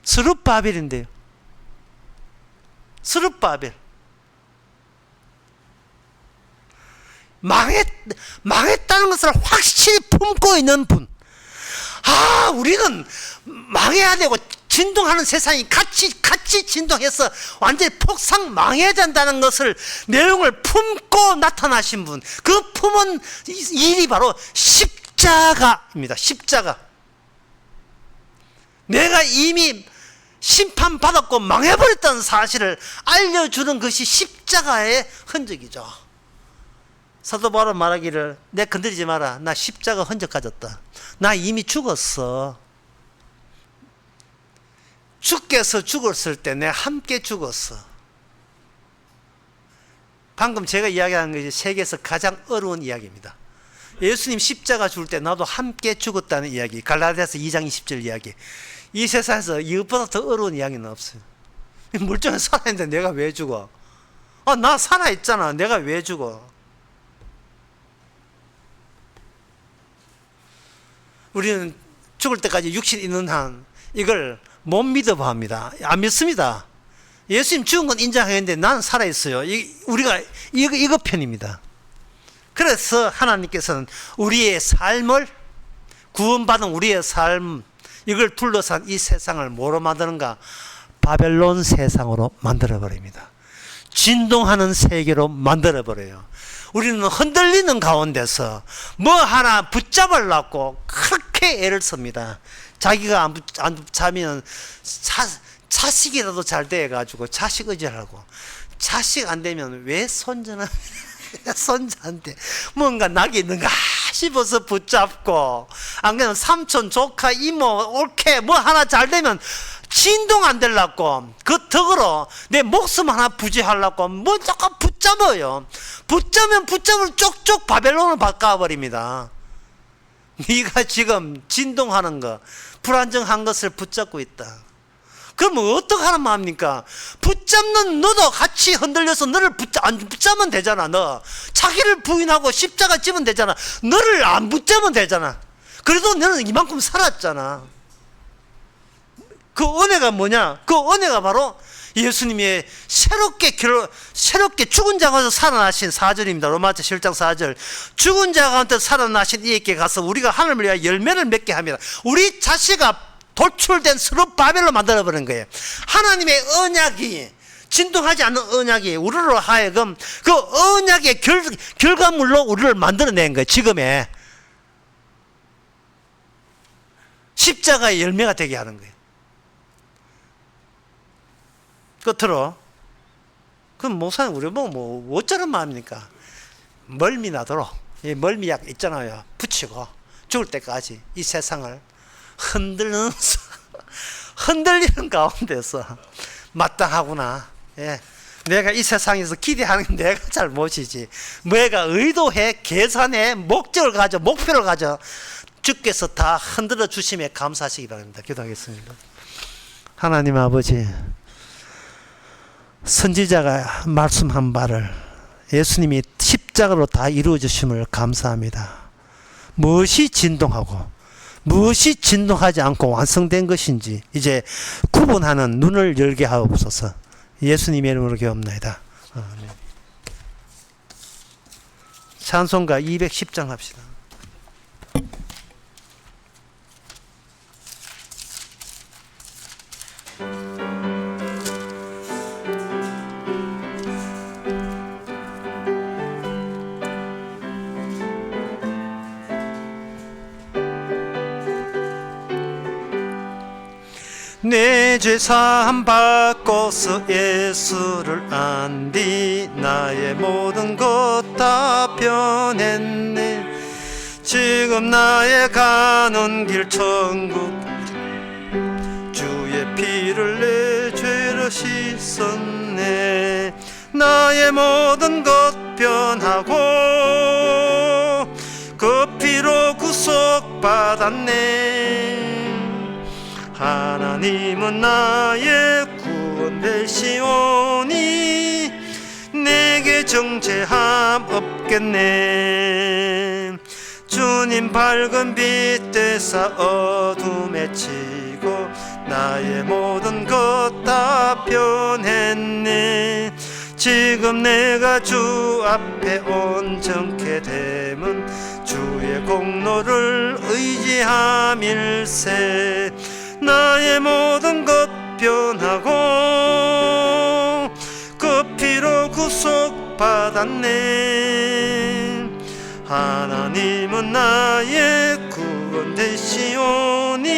스룹바벨인데요. 스룹바벨. 망했다는 것을 확실히 품고 있는 분. 우리는 망해야 되고 진동하는 세상이 같이 진동해서 완전히 폭삭 망해야 된다는 것을, 내용을 품고 나타나신 분. 그 품은 일이 바로 십자가입니다. 십자가. 내가 이미 심판받았고 망해버렸다는 사실을 알려주는 것이 십자가의 흔적이죠. 사도 바울은 말하기를, 내 건드리지 마라. 나 십자가 흔적 가졌다. 나 이미 죽었어. 주께서 죽었을 때 내가 함께 죽었어. 방금 제가 이야기하는 것이 세계에서 가장 어려운 이야기입니다. 예수님 십자가 죽을 때 나도 함께 죽었다는 이야기, 갈라디아서 2장 20절 이야기. 이 세상에서 이것보다 더 어려운 이야기는 없어요. 물정은 살아있는데 내가 왜 죽어? 나 살아있잖아. 내가 왜 죽어? 우리는 죽을 때까지 육신 있는 한 이걸 못 믿어봐 합니다. 안 믿습니다. 예수님 죽은 건 인정하는데 나는 살아있어요. 우리가 이거 편입니다. 그래서 하나님께서는 우리의 삶을, 구원받은 우리의 삶, 이걸 둘러싼 이 세상을 뭐로 만드는가? 바벨론 세상으로 만들어버립니다. 진동하는 세계로 만들어버려요. 우리는 흔들리는 가운데서 뭐 하나 붙잡으려고 그렇게 애를 씁니다. 자기가 안 붙잡으면 자식이라도 잘 돼가지고 자식 의지하고, 자식 안 되면 왜 손자는 손자한테 뭔가 낙이 있는가 싶어서 붙잡고, 안 그러면 삼촌, 조카, 이모, 올케 뭐 하나 잘 되면 진동 안 되려고 그 덕으로 내 목숨 하나 부지하려고 뭐 자꾸 붙잡아요. 붙잡으면 쪽쪽 바벨론을 바꿔버립니다. 네가 지금 진동하는 거, 불안정한 것을 붙잡고 있다. 그러면 어떻게 하는 마음입니까? 붙잡는 너도 같이 흔들려서 너를 안 붙잡으면 되잖아. 너 자기를 부인하고 십자가 집으면 되잖아. 너를 안 붙잡으면 되잖아. 그래도 너는 이만큼 살았잖아. 그 은혜가 뭐냐? 그 은혜가 바로 예수님의 새롭게 죽은 자 가운데 살아나신 4절입니다. 로마서 7장 4절. 죽은 자 가운데 살아나신 이에게 가서 우리가 하나님을 위하여 열매를 맺게 합니다. 우리 자체가 돌출된 스룹바벨로 만들어버린 거예요. 하나님의 언약이, 진동하지 않는 언약이 우리로 하여금 그 언약의 결과물로 우리를 만들어낸 거예요. 지금의 십자가의 열매가 되게 하는 거예요. 끝으로, 그럼 목사님 우리 뭐 어쩌는 마음입니까? 멀미 나도록 이 멀미약 있잖아요. 붙이고 죽을 때까지 이 세상을 흔들리는 가운데서 마땅하구나. 예. 내가 이 세상에서 기대하는 게 내가 잘못이지. 내가 의도해, 계산해, 목적을 가져, 목표를 가져. 주께서 다 흔들어 주심에 감사하시기 바랍니다. 기도하겠습니다. 하나님 아버지, 선지자가 말씀한 바를 예수님이 십자가로 다 이루어 주심을 감사합니다. 무엇이 진동하고 무엇이 진동하지 않고 완성된 것인지 이제 구분하는 눈을 열게 하옵소서. 예수님의 이름으로 기도합니다. 아멘. 찬송가 210장 합시다. 내 죄 사함 받고서 예수를 안디 나의 모든 것 다 변했네. 지금 나의 가는 길 천국 주의 피를 내 죄로 씻었네. 나의 모든 것 변하고 그 피로 구속받았네. 하나님은 나의 구원 되시오니 내게 정죄함 없겠네. 주님 밝은 빛 되사 어둠에 치고 나의 모든 것 다 변했네. 지금 내가 주 앞에 온전케 됨은 주의 공로를 의지함일세. 나의 모든 것 변하고 그 피로 구속받았네. 하나님은 나의 구원 되시오니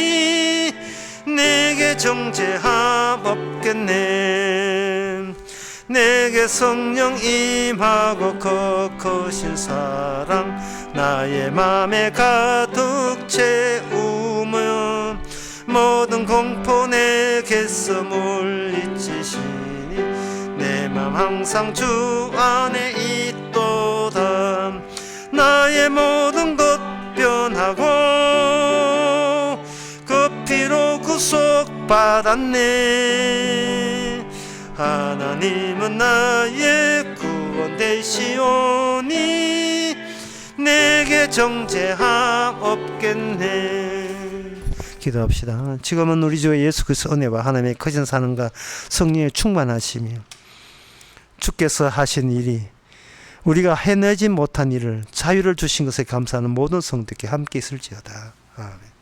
내게 정죄함 없겠네. 내게 성령 임하고 거크신 사랑 나의 맘에 가득 채우며 모든 공포 내게서 물리치시니 내 맘 항상 주 안에 있도다. 나의 모든 것 변하고 그 피로 구속받았네. 하나님은 나의 구원 되시오니 내게 정죄함 없겠네. 기도합시다. 지금은 우리 주 예수 그리스도 은혜와 하나님의 크신 사랑과 성령의 충만하시며 주께서 하신 일이 우리가 해내지 못한 일을 자유를 주신 것에 감사하는 모든 성도께 함께 있을지어다. 아멘.